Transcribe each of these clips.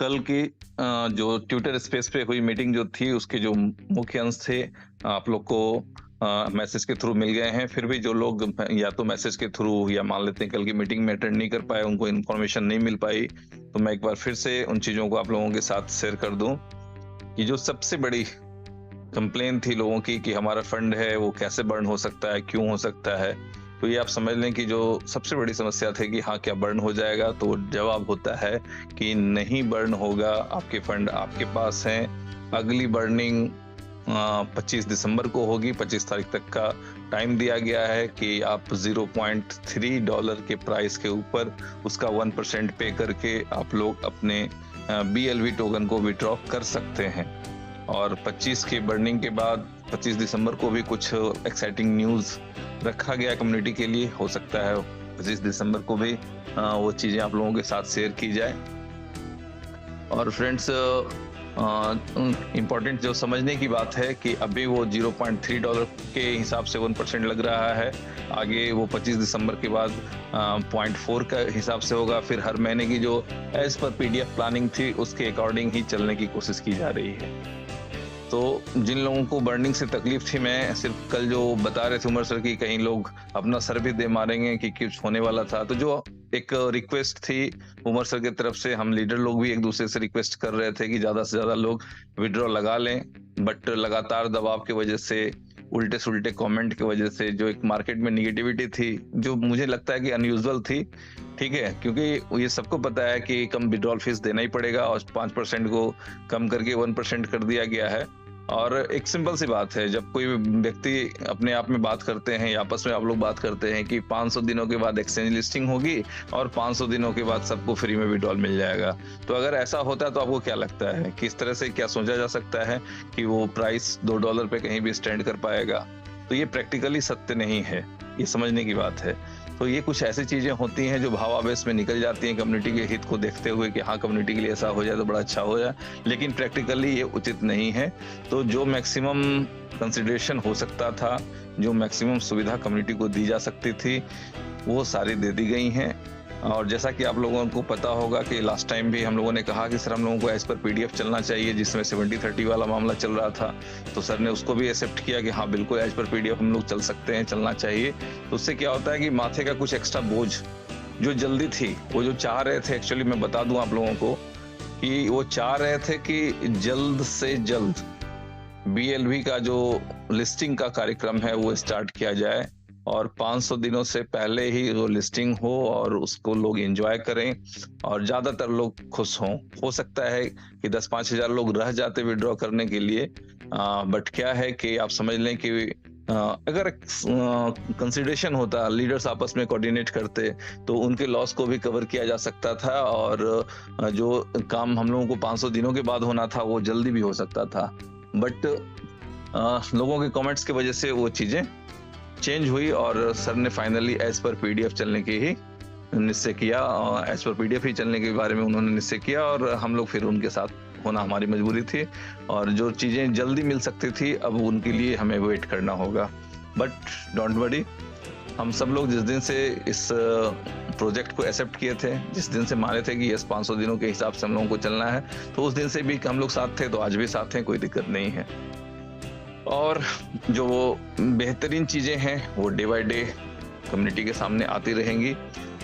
कल की जो ट्विटर स्पेस पे हुई मीटिंग जो थी उसके जो मुख्य अंश थे आप लोग को मैसेज के थ्रू मिल गए हैं। फिर भी जो लोग या तो मैसेज के थ्रू या मान लेते हैं कल की मीटिंग में अटेंड नहीं कर पाए, उनको इन्फॉर्मेशन नहीं मिल पाई, तो मैं एक बार फिर से उन चीज़ों को आप लोगों के साथ शेयर कर दूं कि जो सबसे बड़ी कंप्लेन थी लोगों की कि हमारा फंड है वो कैसे बर्न हो सकता है, क्यों हो सकता है। तो ये आप समझ लें कि जो सबसे बड़ी समस्या थी कि हाँ, क्या बर्न हो जाएगा? तो जवाब होता है कि नहीं बर्न होगा, आपके फंड आपके पास हैं। अगली बर्निंग 25 दिसंबर को होगी। 25 तारीख तक का टाइम दिया गया है कि आप $0.3 के प्राइस के ऊपर उसका 1% पे करके आप लोग अपने BLV टोकन को विड्रॉ कर सकते हैं। और 25 के बर्निंग के बाद 25 दिसंबर को भी कुछ एक्साइटिंग न्यूज़ रखा गया कम्युनिटी के लिए। हो सकता है 25 दिसंबर को भी वो चीज़ें आप लोगों के साथ शेयर की जाए। और फ्रेंड्स, इम्पॉर्टेंट जो समझने की बात है कि अभी वो $0.3 के हिसाब से 1% लग रहा है। आगे वो 25 दिसंबर के बाद 0.4 का हिसाब से होगा। फिर हर महीने की जो एज पर PDF प्लानिंग थी उसके अकॉर्डिंग ही चलने की कोशिश की जा रही है। तो जिन लोगों को बर्निंग से तकलीफ थी, मैं सिर्फ कल जो बता रहे थे उमर सर की कहीं लोग अपना सर भी दे मारेंगे कि कुछ होने वाला था, तो जो एक रिक्वेस्ट थी उमर सर की तरफ से, हम लीडर लोग भी एक दूसरे से रिक्वेस्ट कर रहे थे कि ज्यादा से ज्यादा लोग विड्रॉ लगा लें। बट लगातार दबाव की वजह से, उल्टे सुल्टे कमेंट की वजह से जो एक मार्केट में निगेटिविटी थी, जो मुझे लगता है कि अनयूजुअल थी, ठीक है, क्योंकि ये सबको पता है कि कम विड्रॉल फीस देना ही पड़ेगा और 5% को कम करके 1% कर दिया गया है। और एक सिंपल सी बात है, जब कोई व्यक्ति अपने आप में बात करते हैं या आपस में आप लोग बात करते हैं कि 500 दिनों के बाद एक्सचेंज लिस्टिंग होगी और 500 दिनों के बाद सबको फ्री में विड्रॉल मिल जाएगा, तो अगर ऐसा होता है तो आपको क्या लगता है, किस तरह से क्या सोचा जा सकता है कि वो प्राइस $2 पे कहीं भी स्टैंड कर पाएगा? तो ये प्रैक्टिकली सत्य नहीं है, ये समझने की बात है। तो ये कुछ ऐसी चीजें होती हैं जो भावावेश में निकल जाती हैं कम्युनिटी के हित को देखते हुए कि हाँ, कम्युनिटी के लिए ऐसा हो जाए तो बड़ा अच्छा हो जाए, लेकिन प्रैक्टिकली ये उचित नहीं है। तो जो मैक्सिमम कंसिडरेशन हो सकता था, जो मैक्सिमम सुविधा कम्युनिटी को दी जा सकती थी, वो सारी दे दी गई हैं। और जैसा कि आप लोगों को पता होगा कि लास्ट टाइम भी हम लोगों ने कहा कि सर हम लोगों को एज पर PDF चलना चाहिए, जिसमें 70-30 वाला मामला चल रहा था, तो सर ने उसको भी एक्सेप्ट किया कि हाँ बिल्कुल एज पर PDF हम लोग चल सकते हैं, चलना चाहिए। तो उससे क्या होता है कि माथे का कुछ एक्स्ट्रा बोझ जो जल्दी थी, वो जो चाह रहे थे, एक्चुअली मैं बता दूं आप लोगों को कि वो चाह रहे थे कि जल्द से जल्द BLV का जो लिस्टिंग का कार्यक्रम है वो स्टार्ट किया जाए और 500 दिनों से पहले ही वो लिस्टिंग हो और उसको लोग एंजॉय करें और ज्यादातर लोग खुश हों। हो सकता है कि 10-5 हजार लोग रह जाते विड्रॉ करने के लिए, बट क्या है कि आप समझ लें कि अगर कंसिडरेशन होता, लीडर्स आपस में कोऑर्डिनेट करते, तो उनके लॉस को भी कवर किया जा सकता था और जो काम हम लोगों को 500 दिनों के बाद होना था वो जल्दी भी हो सकता था। बट लोगों के कमेंट्स की वजह से वो चीजें चेंज हुई और सर ने फाइनली एज पर PDF चलने की ही निश्चय किया। एज पर PDF ही चलने के बारे में उन्होंने निश्चय किया और हम लोग फिर उनके साथ होना हमारी मजबूरी थी और जो चीजें जल्दी मिल सकती थी अब उनके लिए हमें वेट करना होगा। बट डोंट वरी, हम सब लोग जिस दिन से इस प्रोजेक्ट को एक्सेप्ट किए थे, जिस दिन से माने थे कि यस 500 दिनों के हिसाब से हम लोगों को चलना है, तो उस दिन से भी हम लोग साथ थे, तो आज भी साथ हैं, कोई दिक्कत नहीं है। और जो बेहतरीन चीजें हैं वो डे बाय डे कम्युनिटी के सामने आती रहेंगी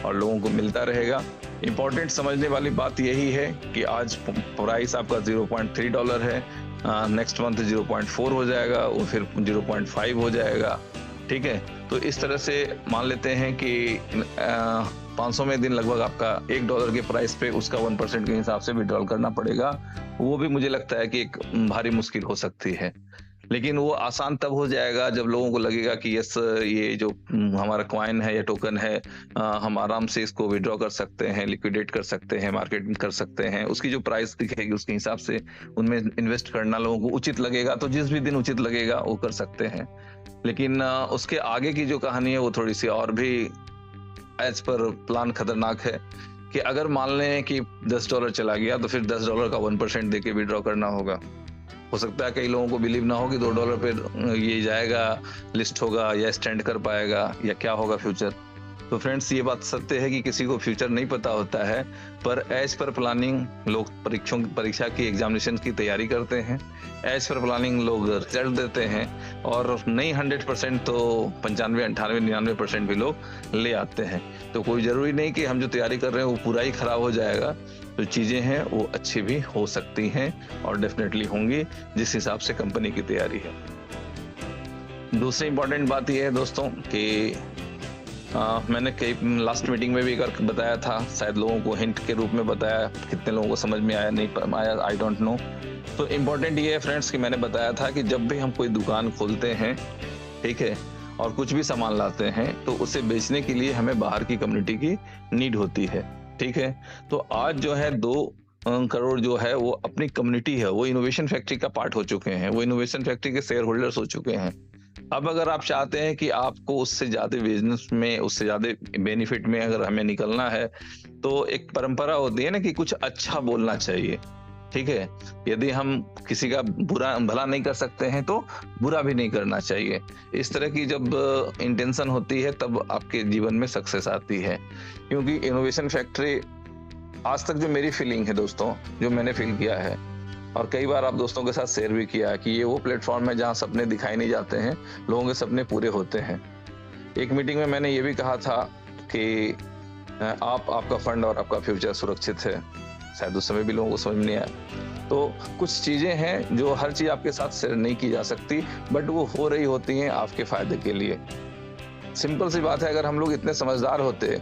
और लोगों को मिलता रहेगा। इम्पोर्टेंट समझने वाली बात यही है कि आज प्राइस आपका $0.3 है, नेक्स्ट मंथ 0.4 हो जाएगा, वो फिर 0.5 हो जाएगा, ठीक है। तो इस तरह से मान लेते हैं कि 500 में दिन लगभग आपका $1 के प्राइस पे उसका 1% के हिसाब से विड्रॉल करना पड़ेगा। वो भी मुझे लगता है कि एक भारी मुश्किल हो सकती है, लेकिन वो आसान तब हो जाएगा जब लोगों को लगेगा कि यस, ये जो हमारा कॉइन है या टोकन है, हम आराम से इसको विड्रॉ कर सकते हैं, लिक्विडेट कर सकते हैं, मार्केटिंग कर सकते हैं, उसकी जो प्राइस दिखेगी उसके हिसाब से उनमें इन्वेस्ट करना लोगों को उचित लगेगा, तो जिस भी दिन उचित लगेगा वो कर सकते हैं। लेकिन उसके आगे की जो कहानी है वो थोड़ी सी और भी एज पर प्लान खतरनाक है कि अगर मान लें कि $10 चला गया तो फिर $10 का 1% देके विड्रॉ करना होगा। हो सकता है कई लोगों को बिलीव ना हो कि $2 पे ये जाएगा, लिस्ट होगा या स्टैंड कर पाएगा या क्या होगा फ्यूचर। तो फ्रेंड्स, ये बात सत्य है कि किसी को फ्यूचर नहीं पता होता है, पर एज पर प्लानिंग लोग परीक्षा की एग्जामिनेशन की तैयारी करते हैं, एज पर प्लानिंग लोग रिजल्ट देते हैं, और नहीं 100% तो 95, 98, 99% भी लोग ले आते हैं। तो कोई जरूरी नहीं कि हम जो तैयारी कर रहे हैं वो पूरा ही खराब हो जाएगा। जो चीजें हैं वो अच्छी भी हो सकती हैं और डेफिनेटली होंगी, जिस हिसाब से कंपनी की तैयारी है। दूसरी इंपॉर्टेंट बात यह है दोस्तों कि मैंने कई लास्ट मीटिंग में भी एक बताया था, शायद लोगों को हिंट के रूप में बताया, कितने लोगों को समझ में आया नहीं आया आई डोंट नो। तो इम्पोर्टेंट ये है फ्रेंड्स कि मैंने बताया था कि जब भी हम कोई दुकान खोलते हैं, ठीक है, और कुछ भी सामान लाते हैं, तो उसे बेचने के लिए हमें बाहर की कम्युनिटी की नीड होती है, ठीक है। तो आज जो है 2 करोड़ जो है वो अपनी कम्युनिटी है, वो इनोवेशन फैक्ट्री का पार्ट हो चुके हैं, वो इनोवेशन फैक्ट्री के शेयर होल्डर्स हो चुके हैं। अब अगर आप चाहते हैं कि आपको उससे ज्यादा बिजनेस में, उससे ज्यादा बेनिफिट में अगर हमें निकलना है, तो एक परंपरा होती है ना कि कुछ अच्छा बोलना चाहिए, ठीक है। यदि हम किसी का भला नहीं कर सकते हैं तो बुरा भी नहीं करना चाहिए। इस तरह की जब इंटेंशन होती है तब आपके जीवन में सक्सेस आती है। क्योंकि इनोवेशन फैक्ट्री आज तक जो मेरी फीलिंग है दोस्तों, जो मैंने फील किया है, और कई बार आप दोस्तों के साथ शेयर भी किया है, कि ये वो प्लेटफॉर्म है जहां सपने दिखाई नहीं जाते हैं, लोगों के सपने पूरे होते हैं। एक मीटिंग में मैंने ये भी कहा था कि आपका फंड और आपका फ्यूचर सुरक्षित है। शायद उस समय भी लोगों को समझ नहीं आया। तो कुछ चीजें हैं जो हर चीज आपके साथ शेयर नहीं की जा सकती, बट वो हो रही होती हैं आपके फायदे के लिए। सिंपल सी बात है, अगर हम लोग इतने समझदार होते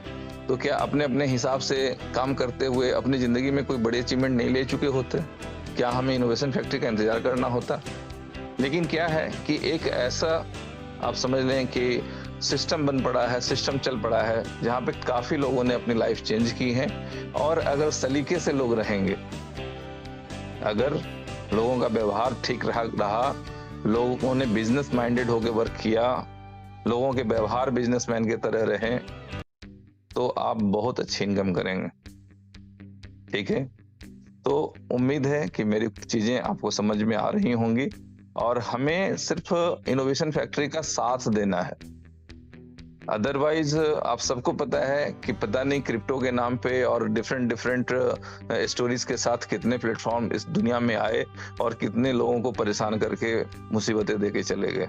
तो क्या अपने अपने हिसाब से काम करते हुए अपनी जिंदगी में कोई बड़ी अचीवमेंट नहीं ले चुके होते? क्या हमें इनोवेशन फैक्ट्री का इंतजार करना होता? लेकिन क्या है कि एक ऐसा आप समझ लें कि सिस्टम बन पड़ा है, सिस्टम चल पड़ा है, जहाँ पे काफी लोगों ने अपनी लाइफ चेंज की है। और अगर सलीके से लोग रहेंगे, अगर लोगों का व्यवहार ठीक रहा, लोगों ने बिजनेस माइंडेड होकर वर्क किया, लोगों के व्यवहार बिजनेसमैन की तरह रहे, तो आप बहुत अच्छी इनकम करेंगे, ठीक है। तो उम्मीद है कि मेरी चीजें आपको समझ में आ रही होंगी, और हमें सिर्फ इनोवेशन फैक्ट्री का साथ देना है। अदरवाइज आप सबको पता है कि पता नहीं क्रिप्टो के नाम पे और डिफरेंट स्टोरीज के साथ कितने प्लेटफॉर्म इस दुनिया में आए और कितने लोगों को परेशान करके मुसीबतें देके चले गए।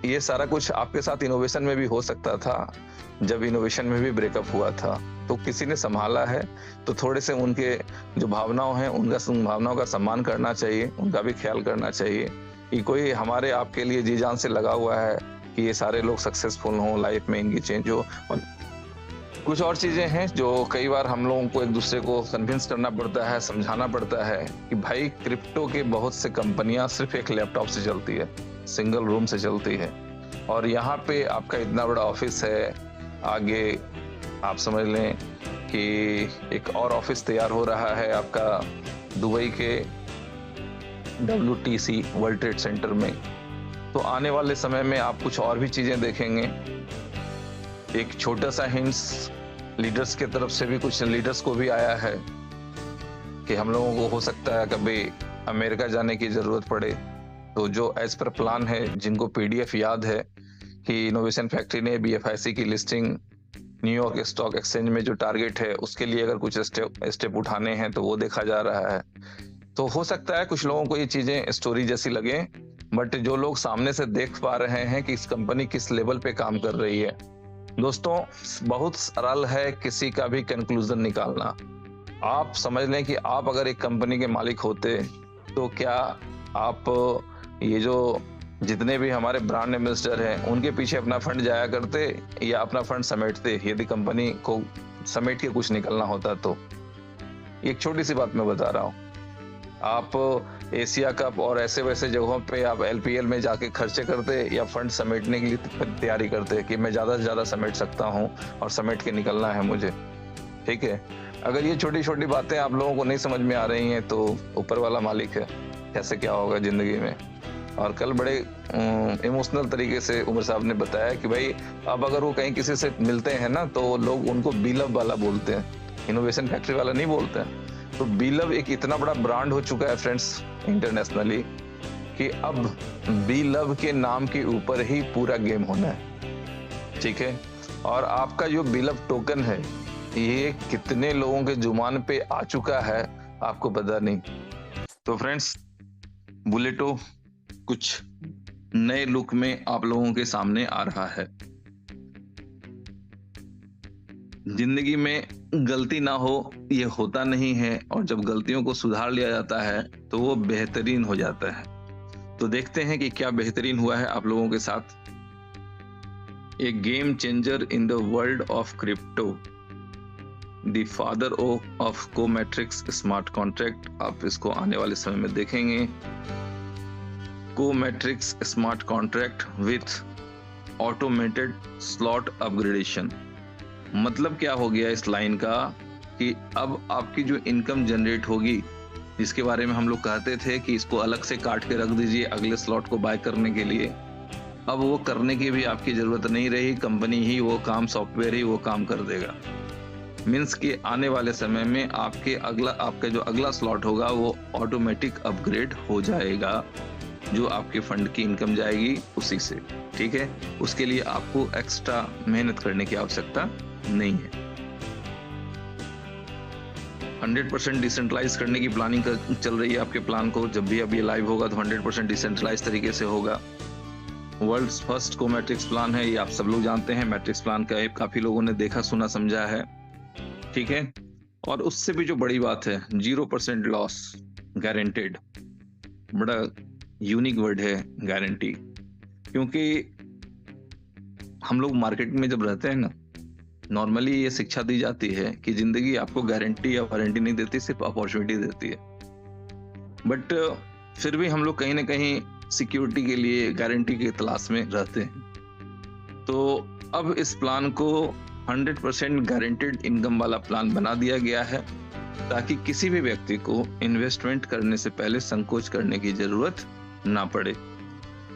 ये सारा कुछ आपके साथ इनोवेशन में भी हो सकता था। जब इनोवेशन में भी ब्रेकअप हुआ था तो किसी ने संभाला है, तो थोड़े से उनके जो भावनाओं हैं, उनका भावनाओं का सम्मान करना चाहिए, उनका भी ख्याल करना चाहिए कि कोई हमारे आपके लिए जी जान से लगा हुआ है कि ये सारे लोग सक्सेसफुल हों, लाइफ में इनकी चेंज हो। कुछ और चीजें हैं जो कई बार हम लोगों को एक दूसरे को कन्विंस करना पड़ता है, समझाना पड़ता है कि भाई क्रिप्टो के बहुत से कंपनियां सिर्फ एक लैपटॉप से चलती है, सिंगल रूम से चलती है, और यहाँ पे आपका इतना बड़ा ऑफिस है। आगे आप समझ लें कि एक और ऑफिस तैयार हो रहा है आपका दुबई के WTC वर्ल्ड ट्रेड सेंटर में। तो आने वाले समय में आप कुछ और भी चीजें देखेंगे। एक छोटा सा हिंट्स लीडर्स के तरफ से भी, कुछ लीडर्स को भी आया है कि हम लोगों को हो सकता है कभी अमेरिका जाने की जरूरत पड़े। तो जो एज पर प्लान है, जिनको PDF याद है कि इनोवेशन फैक्ट्री ने BFIC की लिस्टिंग न्यूयॉर्क स्टॉक एक्सचेंज में जो टारगेट है, उसके लिए अगर कुछ स्टेप उठाने हैं तो वो देखा जा रहा है। तो हो सकता है कुछ लोगों को ये चीजें स्टोरी जैसी लगे, बट जो लोग सामने से देख पा रहे हैं कि इस कंपनी किस लेवल पे काम कर रही है, दोस्तों बहुत सरल है किसी का भी कंक्लूजन निकालना। आप समझ लें कि आप अगर एक कंपनी के मालिक होते तो क्या आप ये जो जितने भी हमारे ब्रांड एम्बेसडर हैं उनके पीछे अपना फंड जाया करते, या अपना फंड समेटते? यदि कंपनी को समेट के कुछ निकलना होता तो एक छोटी सी बात मैं बता रहा हूँ, आप एशिया कप और ऐसे वैसे जगहों पे आप LPL में जाके खर्चे करते, या फंड समेटने के लिए तैयारी करते कि मैं ज्यादा से ज्यादा समेट सकता हूँ और समेट के निकलना है मुझे, ठीक है। अगर ये छोटी छोटी बातें आप लोगों को नहीं समझ में आ रही हैं तो ऊपर वाला मालिक है, कैसे क्या होगा जिंदगी में। और कल बड़े इमोशनल तरीके से उमर साहब ने बताया कि भाई अब अगर वो कहीं किसी से मिलते हैं ना, तो लोग उनको बीलव वाला बोलते हैं, इनोवेशन फैक्ट्री वाला नहीं बोलते हैं। तो बीलव एक इतना बड़ा ब्रांड हो चुका है फ्रेंड्स इंटरनेशनली, कि अब बीलव के नाम के ऊपर ही पूरा गेम होना है, ठीक है। और आपका जो बिलअप टोकन है ये कितने लोगों के जुबान पे आ चुका है आपको पता नहीं। तो फ्रेंड्स, बुलेटो कुछ नए लुक में आप लोगों के सामने आ रहा है। जिंदगी में गलती ना हो ये होता नहीं है, और जब गलतियों को सुधार लिया जाता है तो वो बेहतरीन हो जाता है। तो देखते हैं कि क्या बेहतरीन हुआ है आप लोगों के साथ। A game changer in the world of crypto, the father of Cometrix smart contract. आप इसको आने वाले समय में देखेंगे। Cometrix smart contract with automated slot upgradation. मतलब क्या हो गया इस लाइन का कि अब आपकी जो इनकम जनरेट होगी, जिसके बारे में हम लोग कहते थे कि इसको अलग से काट के रख दीजिए अगले स्लॉट को बाय करने के लिए, अब वो करने की भी आपकी जरूरत नहीं रही। कंपनी ही वो काम, सॉफ्टवेयर ही वो काम कर देगा। मीन्स कि आने वाले समय में आपका जो अगला स्लॉट होगा वो ऑटोमेटिक अपग्रेड हो जाएगा, जो आपके फंड की इनकम जाएगी उसी से। ठीक है, उसके लिए आपको एक्स्ट्रा मेहनत करने की आवश्यकता नहीं है। 100% डिसेंट्रलाइज करने की प्लानिंग चल रही है आपके प्लान को। जब भी अब ये लाइव होगा तो 100% डिसेंट्रलाइज तरीके से होगा। वर्ल्ड्स फर्स्ट को मैट्रिक्स प्लान है, ये आप सब लोग जानते हैं। मैट्रिक्स प्लान का काफी लोगों ने देखा, सुना, समझा है। ठीक है, और उससे भी जो बड़ी बात है 0% लॉस गारंटेड। बड़ा यूनिक वर्ड है गारंटी, क्योंकि हम लोग मार्केट में जब रहते हैं ना, नॉर्मली ये शिक्षा दी जाती है कि जिंदगी आपको गारंटी या वारंटी नहीं देती, सिर्फ अपॉर्चुनिटी देती है। बट फिर भी हम लोग कहीं ना कहीं सिक्योरिटी के लिए गारंटी की तलाश में रहते हैं। तो अब इस प्लान को 100% गारंटेड इनकम वाला प्लान बना दिया गया है, ताकि किसी भी व्यक्ति को इन्वेस्टमेंट करने से पहले संकोच करने की जरूरत ना पड़े।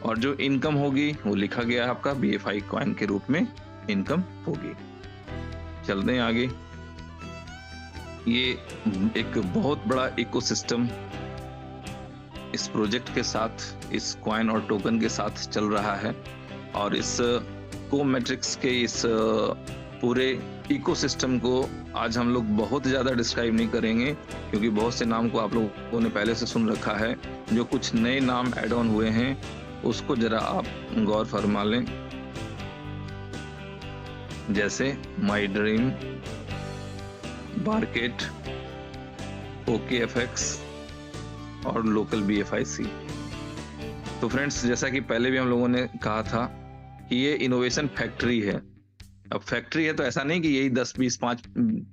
और जो इनकम होगी वो लिखा गया है आपका BFI कॉइन के रूप में इनकम होगी। चलते हैं आगे। ये एक बहुत बड़ा इकोसिस्टम इस प्रोजेक्ट के साथ, इस कॉइन और टोकन के साथ चल रहा है, और इस कोमेट्रिक्स के इस पूरे इकोसिस्टम को आज हम लोग बहुत ज्यादा डिस्क्राइब नहीं करेंगे, क्योंकि बहुत से नाम को आप लोगों ने पहले से सुन रखा है। जो कुछ नए नाम ऐड ऑन हुए हैं उसको जरा आप गौर फरमा लें, जैसे माई ड्रीम, बार्केट, OKFX और लोकल BFIC। तो फ्रेंड्स, जैसा कि पहले भी हम लोगों ने कहा था कि ये इनोवेशन फैक्ट्री है। अब फैक्ट्री है तो ऐसा नहीं कि यही 10, 20, 5,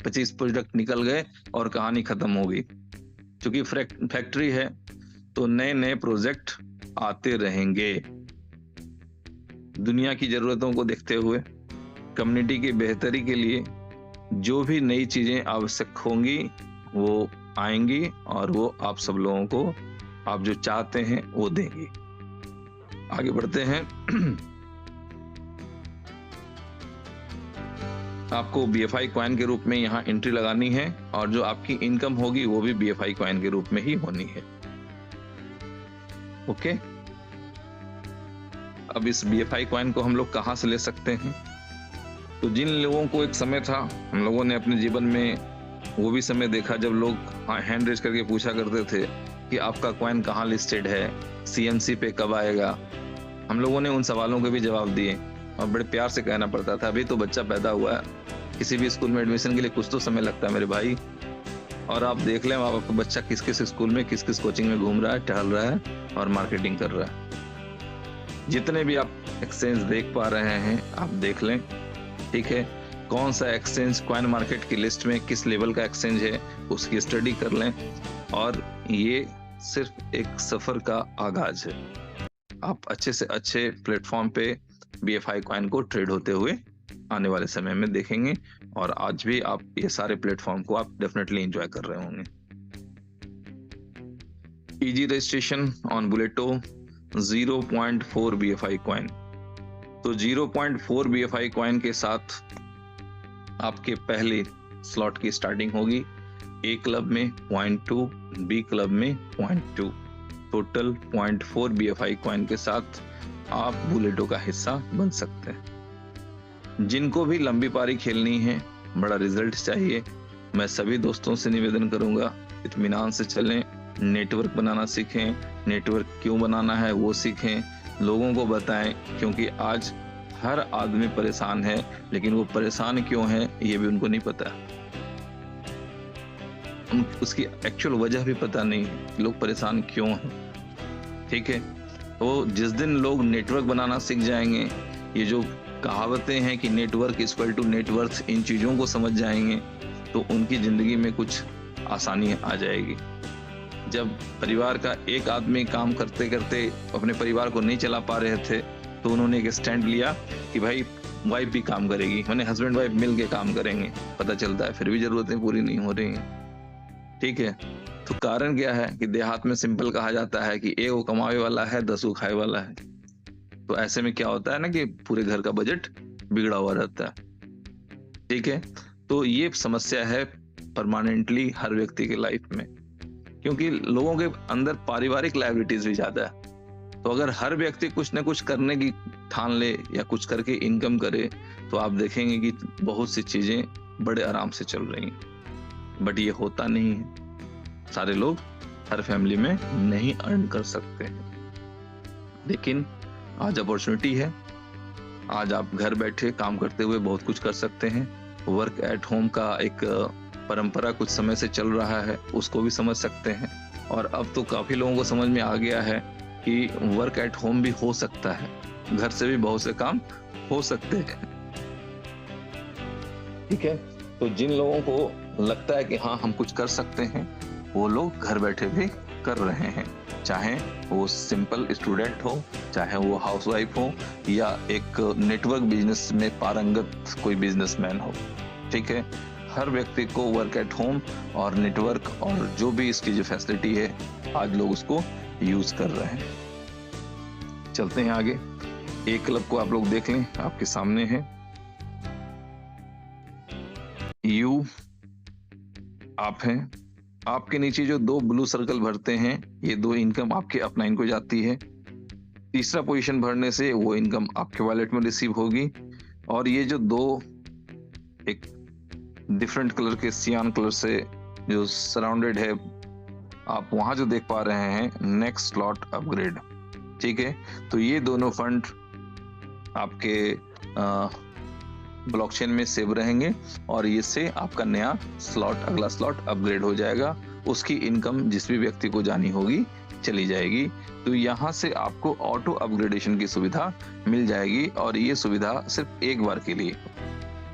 25 प्रोडक्ट निकल गए और कहानी खत्म हो गई। क्योंकि फैक्ट्री है तो नए नए प्रोजेक्ट आते रहेंगे। दुनिया की जरूरतों को देखते हुए, कम्युनिटी की बेहतरी के लिए जो भी नई चीजें आवश्यक होंगी वो आएंगी, और वो आप सब लोगों को आप जो चाहते हैं वो देंगी। आगे बढ़ते हैं। आपको BFI कॉइन के रूप में यहाँ एंट्री लगानी है, और जो आपकी इनकम होगी वो भी BFI कॉइन के रूप में ही होनी है। ओके, अब इस BFI कॉइन को हम लोग कहाँ से ले सकते हैं? तो जिन लोगों को एक समय था, हम लोगों ने अपने जीवन में वो भी समय देखा जब लोग हैंड रेज करके पूछा करते थे कि आपका कॉइन कहाँ लिस्टेड है, CMC पे कब आएगा। हम लोगों ने उन सवालों के भी जवाब दिए, और बड़े प्यार से कहना पड़ता था अभी तो बच्चा पैदा हुआ है, किसी भी स्कूल में एडमिशन के लिए कुछ तो समय लगता है मेरे भाई। और आप देख लें आपका बच्चा किस किस स्कूल में, किस किस कोचिंग में घूम रहा है, टहल रहा है और मार्केटिंग कर रहा है। जितने भी आप एक्सचेंज देख पा रहे हैं आप देख लें। ठीक है, कौन सा एक्सचेंज कॉइन मार्केट की लिस्ट में किस लेवल का एक्सचेंज है उसकी स्टडी कर लें, और ये सिर्फ एक सफर का आगाज है। आप अच्छे से अच्छे प्लेटफॉर्म पे BFI कॉइन को ट्रेड होते हुए आने वाले समय में देखेंगे, और आज भी आप ये सारे प्लेटफॉर्म को आप डेफिनेटली एंजॉय कर रहे होंगे। इजी रजिस्ट्रेशन ऑन बुलेटो 0.4 BFI कॉइन। तो 0.4 BFI कॉइन के साथ आपके पहले स्लॉट की स्टार्टिंग होगी। A क्लब में 0.2, B क्लब में 0.2, टोटल 0.4 BFI कॉइन के साथ आप बुलेटो का हिस्सा बन सकते हैं। जिनको भी लंबी पारी खेलनी है, बड़ा रिजल्ट चाहिए, मैं सभी दोस्तों से निवेदन करूंगा, इत्मीनान से चलें, नेटवर्क बनाना सीखें, नेटवर्क क्यों बनाना है वो सीखें, लोगों को बताएं, क्योंकि आज हर आदमी परेशान है, लेकिन वो परेशान क्यों है ये भी उनको नहीं पता, उसकी एक्चुअल वजह भी पता नहीं है कि लोग परेशान क्यों हैं। ठीक है, तो जिस दिन लोग नेटवर्क बनाना सीख जाएंगे, ये जो कहावतें हैं कि नेटवर्क इक्वल टू नेटवर्थ, इन चीजों को समझ जाएंगे, तो उनकी जिंदगी में कुछ आसानी आ जाएगी। जब परिवार का एक आदमी काम करते करते अपने परिवार को नहीं चला पा रहे थे, तो उन्होंने एक स्टैंड लिया कि भाई वाइफ भी काम करेगी, मैंने हस्बैंड वाइफ मिल के काम करेंगे। पता चलता है फिर भी जरूरतें पूरी नहीं हो रही हैं। ठीक है, तो कारण क्या है कि देहात में सिंपल कहा जाता है कि एक वो कमावे वाला है, 10 वो खाए वाला है। तो ऐसे में क्या होता है ना कि पूरे घर का बजट बिगड़ा हुआ रहता है। ठीक है, तो ये समस्या है परमानेंटली हर व्यक्ति के लाइफ में, क्योंकि लोगों के अंदर पारिवारिक लायबिलिटीज भी ज्यादा है। तो अगर हर व्यक्ति कुछ न कुछ करने की ठान ले या कुछ करके इनकम करे, तो आप देखेंगे कि बहुत सी चीजें बड़े आराम से चल रही हैं। बट ये होता नहीं है, सारे लोग हर फैमिली में नहीं अर्न कर सकते हैं। लेकिन आज अपॉर्चुनिटी है, आज आप घर बैठे काम करते हुए बहुत कुछ कर सकते हैं। वर्क एट होम का एक परंपरा कुछ समय से चल रहा है, उसको भी समझ सकते हैं। और अब तो काफी लोगों को समझ में आ गया है कि वर्क एट होम भी हो सकता है, घर से भी बहुत से काम हो सकते हैं। ठीक है, तो जिन लोगों को लगता है कि हाँ हम कुछ कर सकते हैं, वो लोग घर बैठे भी कर रहे हैं, चाहे वो सिंपल स्टूडेंट हो, चाहे वो हाउसवाइफ हो, या एक नेटवर्क बिजनेस में पारंगत कोई बिजनेसमैन हो। ठीक है, हर व्यक्ति को वर्क एट होम और नेटवर्क और जो भी इसकी जो फैसिलिटी है, आज लोग उसको यूज कर रहे हैं। चलते हैं आगे, एक क्लब को आप लोग देख लें, आपके सामने है। यू आप हैं, आपके नीचे जो 2 ब्लू सर्कल भरते हैं, ये 2 इनकम आपके अपलाइन को जाती है। तीसरा पोजीशन भरने से वो इनकम आपके वॉलेट में रिसीव होगी। और ये जो 2 एक डिफरेंट कलर के सियान कलर से जो सराउंडेड है, आप वहां जो देख पा रहे हैं, नेक्स्ट स्लॉट अपग्रेड। ठीक है, तो ये दोनों फंड आपके ब्लॉकचेन में सेव रहेंगे और इससे आपका नया स्लॉट, अगला स्लॉट अपग्रेड हो जाएगा। उसकी इनकम जिस भी व्यक्ति को जानी होगी चली जाएगी। तो यहाँ से आपको ऑटो अपग्रेडेशन की सुविधा मिल जाएगी, और ये सुविधा सिर्फ एक बार के लिए।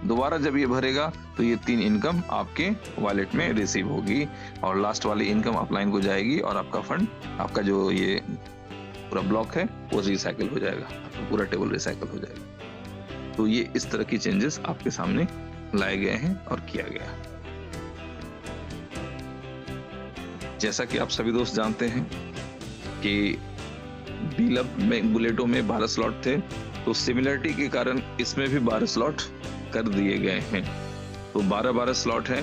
दोबारा जब ये भरेगा तो ये 3 इनकम आपके वॉलेट में रिसीव होगी, और लास्ट वाली इनकम अपलाइन को जाएगी, और आपका फंड, आपका जो ये पूरा ब्लॉक है वो रिसाइकिल हो जाएगा, आपका पूरा टेबल रिसाइकिल हो जाएगा। तो ये इस तरह की चेंजेस आपके सामने लाए गए हैं और किया गया। जैसा कि आप सभी दोस्त जानते हैं कि डीलब में बुलेटों में 12 स्लॉट थे, तो सिमिलरिटी के कारण इसमें भी 12 स्लॉट कर दिए गए हैं। तो 12-12 स्लॉट है।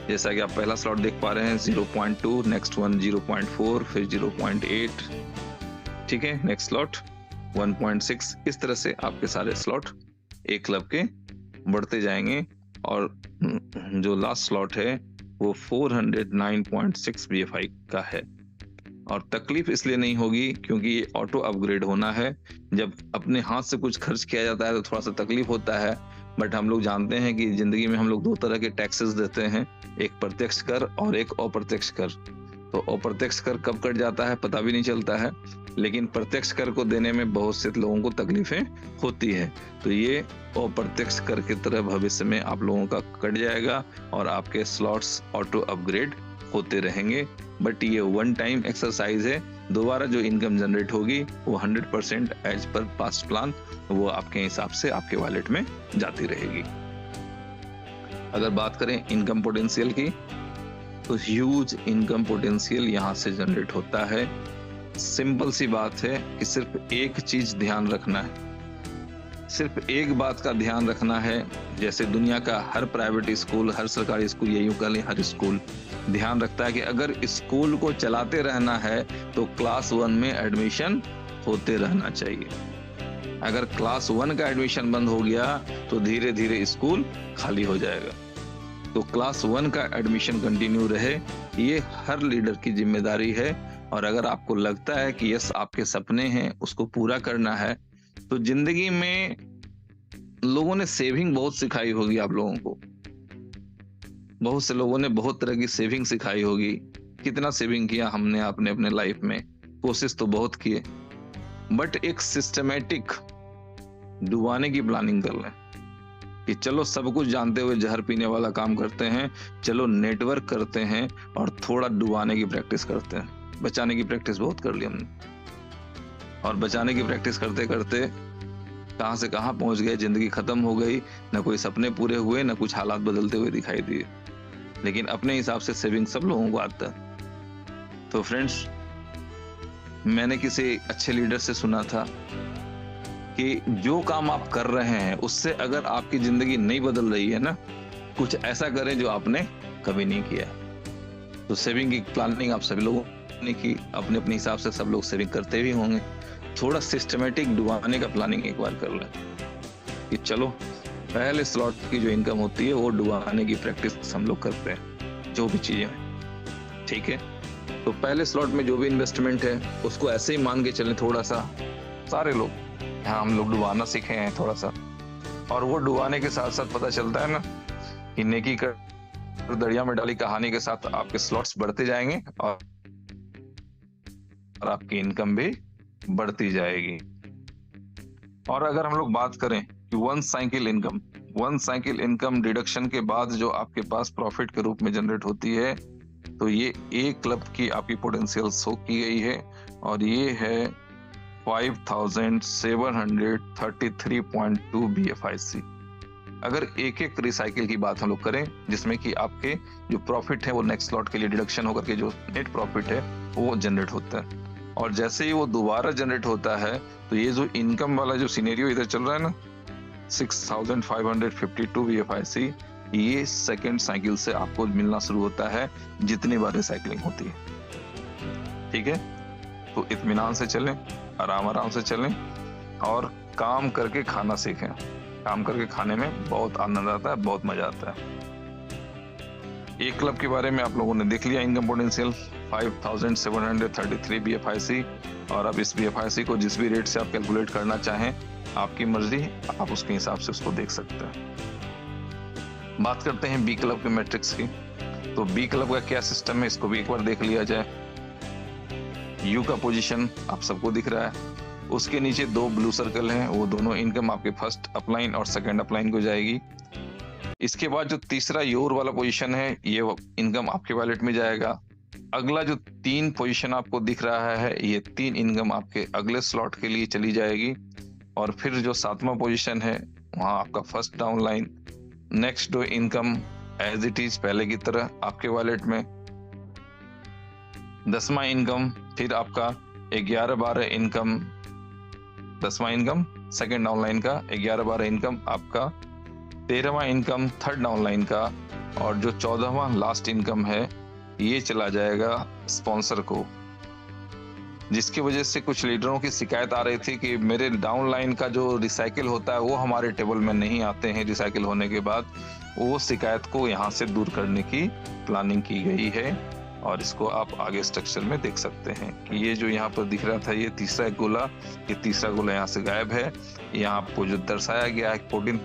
जैसा कि आप पहला स्लॉट देख पा रहे हैं 0.2, नेक्स्ट वन 0.4, फिर 0.8। ठीक है, नेक्स्ट स्लॉट 1.6। इस तरह से आपके सारे स्लॉट एक क्लब के बढ़ते जाएंगे, और जो लास्ट स्लॉट है वो 409.6 BFI का है। और तकलीफ इसलिए नहीं होगी क्योंकि ये ऑटो अपग्रेड होना है। जब अपने हाथ से कुछ खर्च किया जाता है तो थोड़ा सा तकलीफ होता है, बट हम लोग जानते हैं कि जिंदगी में हम लोग 2 तरह के टैक्सेस देते हैं, एक प्रत्यक्ष कर और एक अप्रत्यक्ष कर। तो अप्रत्यक्ष कर कब कट जाता है पता भी नहीं चलता है, लेकिन प्रत्यक्ष कर को देने में बहुत से लोगों को तकलीफें होती है। तो ये अप्रत्यक्ष कर की तरह भविष्य में आप लोगों का कट जाएगा और आपके स्लॉट्स ऑटो अपग्रेड होते रहेंगे। बट ये 1 टाइम एक्सरसाइज है, दोबारा जो इनकम जनरेट होगी वो 100% एज पर पास्ट प्लान वो आपके हिसाब से आपके वॉलेट में जाती रहेगी। अगर बात करें इनकम पोटेंशियल की, तो ह्यूज इनकम पोटेंशियल यहाँ से जनरेट होता है। सिंपल सी बात है कि सिर्फ एक चीज ध्यान रखना है, सिर्फ एक बात का ध्यान रखना है। जैसे दुनिया का हर प्राइवेट स्कूल, हर सरकारी स्कूल, ये यूं कह लें हर स्कूल ध्यान रखता है कि अगर स्कूल को चलाते रहना है तो क्लास 1 में एडमिशन होते रहना चाहिए। अगर क्लास 1 का एडमिशन बंद हो गया तो धीरे धीरे स्कूल खाली हो जाएगा। तो क्लास 1 का एडमिशन कंटिन्यू रहे, ये हर लीडर की जिम्मेदारी है। और अगर आपको लगता है कि यस आपके सपने हैं, उसको पूरा करना है, तो जिंदगी में लोगों ने सेविंग बहुत सिखाई होगी आप लोगों को। बहुत से लोगों ने बहुत तरह की सेविंग सिखाई होगी। कितना सेविंग किया हमने आपने अपने लाइफ में, कोशिश तो बहुत किए, बट एक सिस्टमेटिक डुबाने की प्लानिंग कर लें कि चलो सब कुछ जानते हुए जहर पीने वाला काम करते हैं, चलो नेटवर्क करते हैं और थोड़ा डुबाने की प्रैक्टिस करते हैं। बचाने की प्रैक्टिस बहुत कर ली हमने, और बचाने की प्रैक्टिस करते करते कहां से कहां पहुंच गए, जिंदगी खत्म हो गई, ना कोई सपने पूरे हुए, ना कुछ हालात बदलते हुए दिखाई दिए। लेकिन अपने हिसाब से सेविंग सब लोगों को आता है। तो फ्रेंड्स, मैंने किसी अच्छे लीडर से सुना था कि जो काम आप कर रहे हैं उससे अगर आपकी जिंदगी नहीं बदल रही है ना, कुछ ऐसा करें जो आपने कभी नहीं किया। तो सेविंग की प्लानिंग आप सभी लोगों ने की, अपने अपने हिसाब से सब लोग सेविंग करते भी होंगे। थोड़ा सिस्टमेटिक डुबाने का प्लानिंग एक बार कर लें कि चलो पहले स्लॉट की जो इनकम होती है वो डुबाने की प्रैक्टिस हम लोग करते हैं, जो भी चीजें हैं, ठीक है। तो पहले स्लॉट में जो भी इन्वेस्टमेंट है उसको ऐसे ही मान के चलें, थोड़ा सा सारे लोग यहाँ हम लोग डुबाना सीखे हैं थोड़ा सा। और वो डुबाने के साथ साथ पता चलता है ना कि नेकी कर दरिया में डाली कहानी के साथ आपके स्लॉट्स बढ़ते जाएंगे और आपकी इनकम भी बढ़ती जाएगी। और अगर हम लोग बात करें कि वन साइकिल इनकम डिडक्शन के बाद जो आपके पास प्रॉफिट के रूप में जनरेट होती है, तो ये ए क्लब की आपकी पोटेंशियल शो की गई है और ये है 5733.2 BFIC। अगर एक एक रिसाइकिल की बात हम लोग करें, जिसमें कि आपके जो प्रॉफिट है वो नेक्स्ट स्लॉट के लिए डिडक्शन होकर के जो नेट प्रॉफिट है वो जनरेट होता है, और जैसे ही वो दोबारा जनरेट होता है तो ये जो इनकम वाला जो सिनेरियो इधर चल रहा है ना 6552 BFIC, ये सेकेंड साइकिल से आपको मिलना शुरू होता है जितनी बार रिसाइकलिंग होती है, ठीक है। तो इत्मीनान से चलें, आराम से चलें और काम करके खाना सीखें। काम करके खाने में बहुत आनंद आता है, बहुत मजा आता है। एक क्लब के बारे में आप लोगों ने देख लिया, इनकम पोटेंशियल 5733 BFIC, और अब इस BFIC को जिस भी रेट से आप कैलकुलेट करना चाहें, आपकी मर्जी, आप उसके हिसाब से उसको देख सकते हैं। बात करते हैं बी क्लब के मैट्रिक्स की। तो बी क्लब का क्या सिस्टम है, इसको भी एक बार देख लिया जाए। यू का पोजीशन आप सबको दिख रहा है, उसके नीचे दो ब्लू सर्कल हैं, वो दोनों इनकम आपके फर्स्ट अपलाइन और सेकंड अपलाइन को जाएगी। इसके बाद जो तीसरा योर वाला पोजीशन है, ये इनकम आपके वॉलेट में जाएगा। अगला जो 3 पोजीशन आपको दिख रहा है, ये 3 इनकम आपके अगले स्लॉट के लिए चली जाएगी। और फिर जो 7वां पोजीशन है, वहां आपका first down line, next do income as it is पहले की तरह आपके वॉलेट में। 10वां इनकम फिर आपका 11-12 इनकम, 10वां इनकम सेकेंड डाउनलाइन का, 11-12 इनकम आपका 13वां इनकम थर्ड डाउनलाइन का, और जो 14वां लास्ट इनकम है ये चला जाएगा स्पॉन्सर को। जिसकी वजह से कुछ लीडरों की शिकायत आ रही थी कि मेरे डाउनलाइन का जो रिसाइकिल होता है वो हमारे टेबल में नहीं आते हैं रिसाइकिल होने के बाद। वो शिकायत को यहाँ से दूर करने की प्लानिंग की गई है, और इसको आप आगे स्ट्रक्चर में देख सकते हैं कि ये जो यहाँ पर दिख रहा था, ये तीसरा गोला, ये तीसरा गोला यहाँ से गायब है। यहाँ आपको जो दर्शाया गया है 14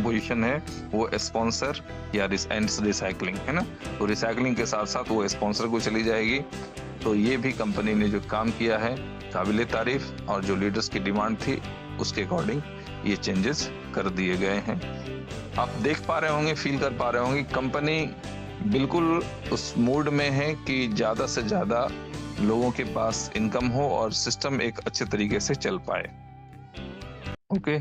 पोजीशन है वो स्पॉन्सर या रिसाइकलिंग है ना, तो रिसाइकलिंग के साथ साथ वो स्पॉन्सर को चली जाएगी। तो ये भी कंपनी ने जो काम किया है काबिले तारीफ, और जो लीडर्स की डिमांड थी उसके अकॉर्डिंग ये चेंजेस कर दिए गए हैं। आप देख पा रहे होंगे, फील कर पा रहे होंगे, कंपनी बिल्कुल उस मूड में है कि ज्यादा से ज्यादा लोगों के पास इनकम हो और सिस्टम एक अच्छे तरीके से चल पाए। ओके,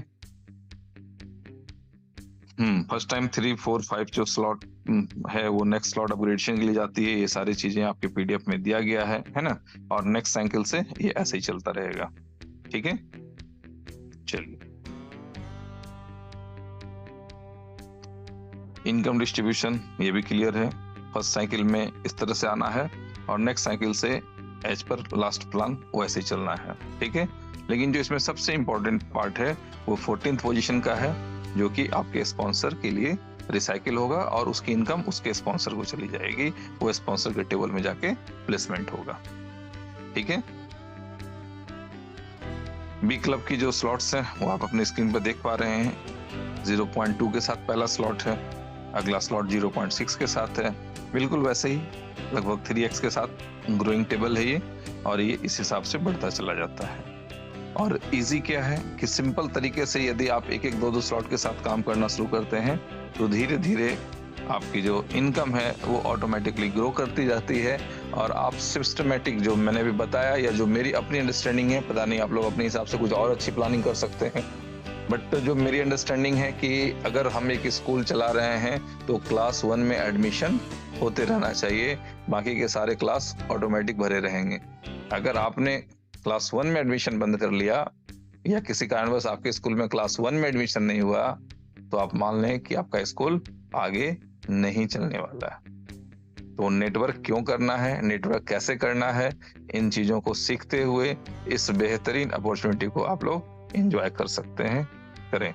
फर्स्ट टाइम 3, 4, 5 जो स्लॉट है वो नेक्स्ट स्लॉट अपग्रेडेशन के लिए जाती है। ये सारी चीजें आपके PDF में दिया गया है ना, और नेक्स्ट साइकिल से ये ऐसे ही चलता रहेगा, ठीक है। चलिए, इनकम डिस्ट्रीब्यूशन ये भी क्लियर है। फर्स्ट साइकिल में इस तरह से आना है और नेक्स्ट साइकिल से एज पर लास्ट प्लान वैसे ही चलना है, ठीक है। लेकिन जो इसमें सबसे इम्पोर्टेंट पार्ट है वो 14th पोजीशन का है, जो कि आपके स्पॉन्सर के लिए रिसाइकिल होगा और उसकी इनकम उसके स्पॉन्सर को चली जाएगी, वो स्पॉन्सर के टेबल में जाके प्लेसमेंट होगा। ठीक है। बी क्लब की जो स्लॉट्स हैं वो आप अपनी स्क्रीन पर देख पा रहे हैं। 0.2 के साथ पहला स्लॉट है, अगला स्लॉट 0.6 के साथ है, बिल्कुल वैसे ही लगभग 3x के साथ ग्रोइंग टेबल है ये, और ये इस हिसाब से बढ़ता चला जाता है। और इजी क्या है कि सिंपल तरीके से यदि आप एक एक 2-2 स्लॉट के साथ काम करना शुरू करते हैं तो धीरे धीरे आपकी जो इनकम है वो ऑटोमेटिकली ग्रो करती जाती है, और आप सिस्टमेटिक, जो मैंने भी बताया या जो मेरी अपनी अंडरस्टैंडिंग है, पता नहीं आप लोग अपने हिसाब से कुछ और अच्छी प्लानिंग कर सकते हैं, बट जो मेरी अंडरस्टैंडिंग है कि अगर हम एक स्कूल चला रहे हैं तो क्लास 1 में एडमिशन होते रहना चाहिए, बाकी के सारे क्लास ऑटोमेटिक भरे रहेंगे। अगर आपने क्लास 1 में एडमिशन बंद कर लिया या किसी कारणवश आपके स्कूल में क्लास 1 में एडमिशन नहीं हुआ तो आप मान लें कि आपका स्कूल आगे नहीं चलने वाला है। तो नेटवर्क क्यों करना है, नेटवर्क कैसे करना है, इन चीजों को सीखते हुए इस बेहतरीन अपॉर्चुनिटी को आप लोग एंजॉय कर सकते हैं, करें।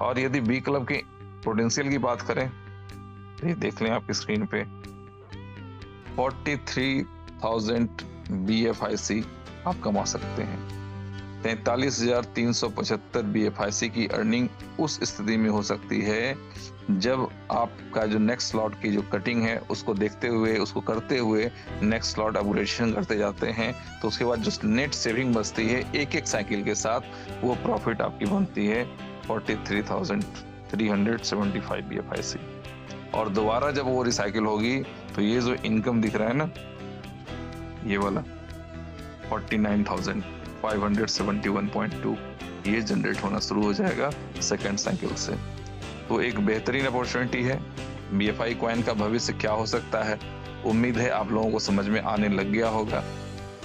और यदि बी क्लब की पोटेंशियल की बात करें तो ये देख लें आपकी स्क्रीन पे 43,000 BFIC आप कमा सकते हैं। 43,375 BFIC की अर्निंग उस स्थिति में हो सकती है जब आपका जो नेक्स्ट स्लॉट की जो कटिंग है उसको देखते हुए, उसको करते हुए नेक्स्ट स्लॉट अपग्रेडेशन करते जाते हैं, तो उसके बाद जो नेट सेविंग बचती है एक एक साइकिल के साथ, वो प्रॉफिट आपकी बनती है 43,375 BFIC। और दोबारा जब वो रिसाइकिल होगी तो ये जो इनकम दिख रहा है ना, ये वाला 49,571.2, ये जनरेट होना शुरू हो जाएगा सेकेंड साइकिल से। तो एक बेहतरीन अपॉर्चुनिटी है। BFI कॉइन का भविष्य क्या हो सकता है, उम्मीद है आप लोगों को समझ में आने लग गया होगा,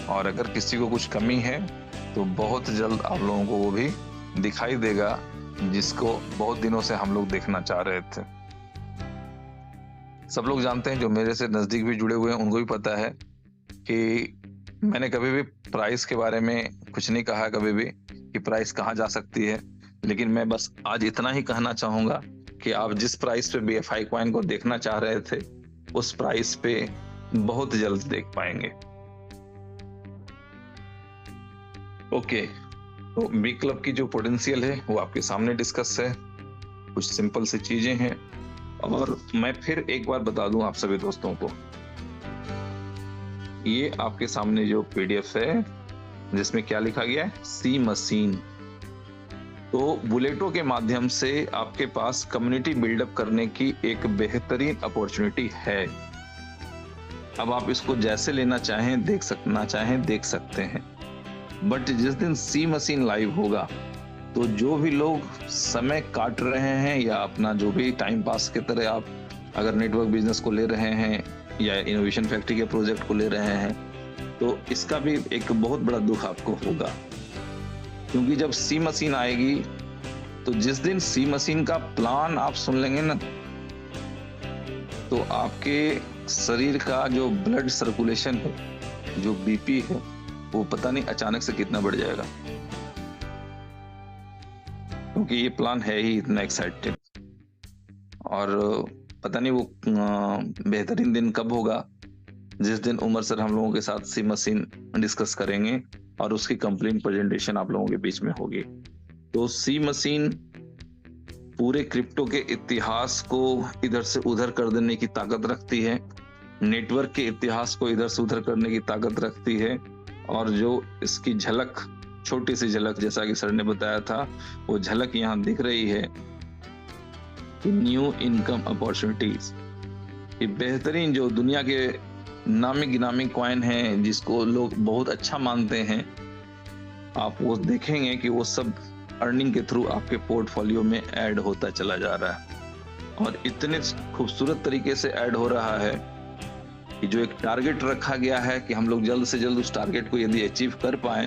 और अगर किसी को कुछ कमी है तो बहुत जल्द आप लोगों को वो भी दिखाई देगा, जिसको बहुत दिनों से हम लोग देखना चाह रहे थे। सब लोग जानते हैं, जो मेरे से नजदीक भी जुड़े हुए हैं उनको भी पता है कि मैंने कभी भी प्राइस के बारे में कुछ नहीं कहा, कभी भी कि प्राइस कहाँ जा सकती है, लेकिन मैं बस आज इतना ही कहना चाहूंगा कि आप जिस प्राइस पे BFI कॉइन को देखना चाह रहे थे उस प्राइस पे बहुत जल्द देख पाएंगे। ओके, तो बी क्लब की जो पोटेंशियल है वो आपके सामने डिस्कस है, कुछ सिंपल सी चीजें हैं, और मैं फिर एक बार बता दूं आप सभी दोस्तों को, ये आपके सामने जो PDF है जिसमें क्या लिखा गया है, सी मशीन। तो बुलेटो के माध्यम से आपके पास कम्युनिटी बिल्डअप करने की एक बेहतरीन अपॉर्चुनिटी है। अब आप इसको जैसे लेना चाहें, देख सकते हैं, बट जिस दिन सी मशीन लाइव होगा तो जो भी लोग समय काट रहे हैं या अपना जो भी टाइम पास की तरह आप अगर नेटवर्क बिजनेस को ले रहे हैं या इनोवेशन फैक्ट्री के प्रोजेक्ट को ले रहे हैं, तो इसका भी एक बहुत बड़ा दुख आपको होगा, क्योंकि जब सी मशीन आएगी तो जिस दिन सी मशीन का प्लान आप सुन लेंगे ना, तो आपके शरीर का जो ब्लड सर्कुलेशन है, जो BP है, वो पता नहीं अचानक से कितना बढ़ जाएगा, क्योंकि ये प्लान है ही इतना एक्साइटेड। और पता नहीं वो बेहतरीन दिन कब होगा जिस दिन उमर सर हम लोगों के साथ सी मशीन डिस्कस करेंगे और उसकी कंप्लीट प्रेजेंटेशन आप लोगों के बीच में होगी। तो सी मशीन पूरे क्रिप्टो के इतिहास को इधर से उधर कर देने की ताकत रखती है, नेटवर्क के इतिहास को इधर से उधर करने की ताकत रखती है, और जो इसकी झलक, छोटी सी झलक जैसा कि सर ने बताया था, वो झलक यहाँ दिख रही है, न्यू इनकम अपॉर्चुनिटीज। ये बेहतरीन जो दुनिया के नामी गिनामी कॉइन है जिसको लोग बहुत अच्छा मानते हैं, आप वो देखेंगे कि वो सब अर्निंग के थ्रू आपके पोर्टफोलियो में ऐड होता चला जा रहा है, और इतने खूबसूरत तरीके से ऐड हो रहा है कि जो एक टारगेट रखा गया है कि हम लोग जल्द से जल्द उस टारगेट को यदि अचीव कर पाए,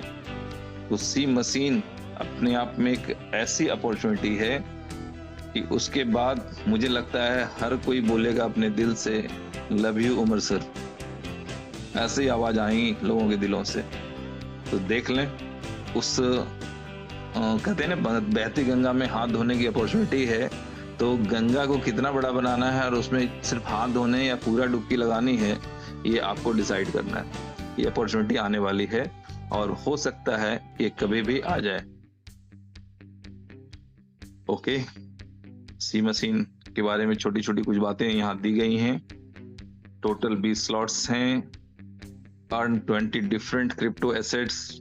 तो सी मशीन अपने आप में एक ऐसी अपॉर्चुनिटी है कि उसके बाद मुझे लगता है हर कोई बोलेगा अपने दिल से, लव यू उमर सर, ऐसी आवाज आएंगी लोगों के दिलों से। तो देख लें, उस कहते हैं ना बहती गंगा में हाथ धोने की अपॉर्चुनिटी है, तो गंगा को कितना बड़ा बनाना है और उसमें सिर्फ हाथ धोने या पूरा डुबकी लगानी है, ये आपको डिसाइड करना है। ये अपॉर्चुनिटी आने वाली है और हो सकता है कि कभी भी आ जाए। ओके, सी मशीन के बारे में छोटी छोटी कुछ बातें यहाँ दी गई हैं। टोटल 20 स्लॉट्स हैं। Earn 20 different crypto assets,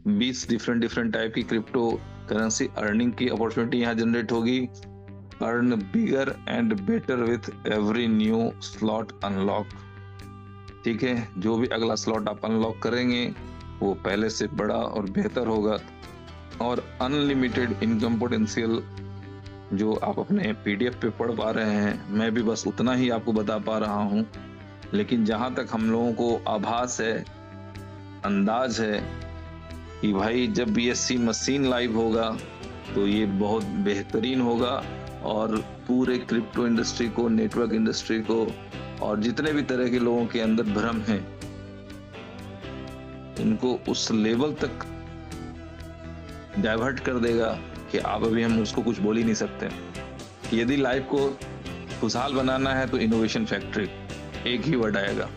20 different type की क्रिप्टो करेंसी अर्निंग की अपॉर्चुनिटी यहाँ जनरेट होगी। Earn bigger and better with every new slot unlock. ठीक है, जो भी अगला स्लॉट आप अनलॉक करेंगे वो पहले से बड़ा और बेहतर होगा। और अनलिमिटेड इनकम पोटेंशियल जो आप अपने पीडीएफ पे पढ़ पा रहे हैं, मैं भी बस उतना ही आपको बता पा रहा हूँ। लेकिन जहां तक हम लोगों को आभास है, अंदाज है कि भाई जब ये सी मशीन लाइव होगा तो ये बहुत बेहतरीन होगा और पूरे क्रिप्टो इंडस्ट्री को, नेटवर्क इंडस्ट्री को और जितने भी तरह के लोगों के अंदर भ्रम है, इनको उस लेवल तक डाइवर्ट कर देगा कि आप अभी हम उसको कुछ बोल ही नहीं सकते। यदि लाइफ को खुशहाल बनाना है तो इनोवेशन फैक्ट्री एक ही वर्ड आएगा,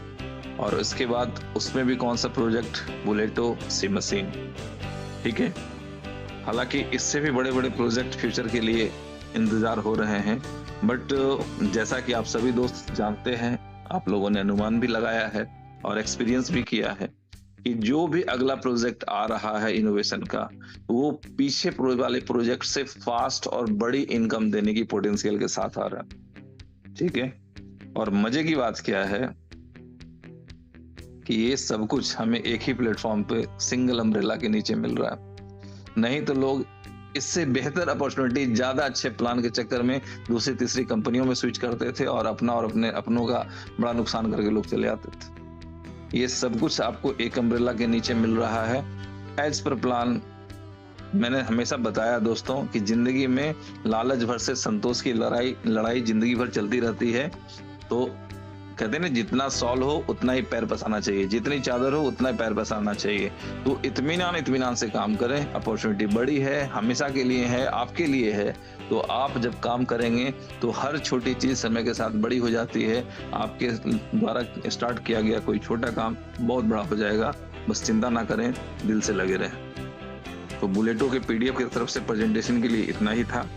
और इसके बाद उसमें भी कौन सा प्रोजेक्ट, बुलेटो सी मशीन। ठीक है, हालांकि इससे भी बड़े बड़े प्रोजेक्ट फ्यूचर के लिए इंतजार हो रहे हैं, बट जैसा कि आप सभी दोस्त जानते हैं, आप लोगों ने अनुमान भी लगाया है और एक्सपीरियंस भी किया है कि जो भी अगला प्रोजेक्ट आ रहा है इनोवेशन का, वो पीछे वाले प्रोजेक्ट से फास्ट और बड़ी इनकम देने की पोटेंशियल के साथ आ रहा है। ठीक है, और मजे की बात क्या है कि ये सब कुछ हमें एक ही प्लेटफॉर्म पे सिंगल अम्ब्रेला के नीचे मिल रहा है। नहीं तो लोग इससे बेहतर अपॉर्चुनिटी, ज्यादा अच्छे प्लान के चक्कर में दूसरी तीसरी कंपनियों में स्विच करते थे और अपना और अपनों का बड़ा नुकसान करके लोग चले आते थे। ये सब कुछ आपको एक अम्ब्रेला के नीचे मिल रहा है एज पर प्लान। मैंने हमेशा बताया दोस्तों कि जिंदगी में लालच भर से संतोष की लड़ाई जिंदगी भर चलती रहती है। तो कहते हैं ना, जितना सॉल हो उतना ही पैर पसारना चाहिए, जितनी चादर हो उतना ही पैर पसारना चाहिए। तो इत्मीनान से काम करें। अपॉर्चुनिटी बड़ी है, हमेशा के लिए है, आपके लिए है। तो आप जब काम करेंगे तो हर छोटी चीज समय के साथ बड़ी हो जाती है। आपके द्वारा स्टार्ट किया गया कोई छोटा काम बहुत बड़ा हो जाएगा। बस चिंता ना करें, दिल से लगे रहें। तो बुलेटो के पीडीएफ की तरफ से प्रेजेंटेशन के लिए इतना ही था।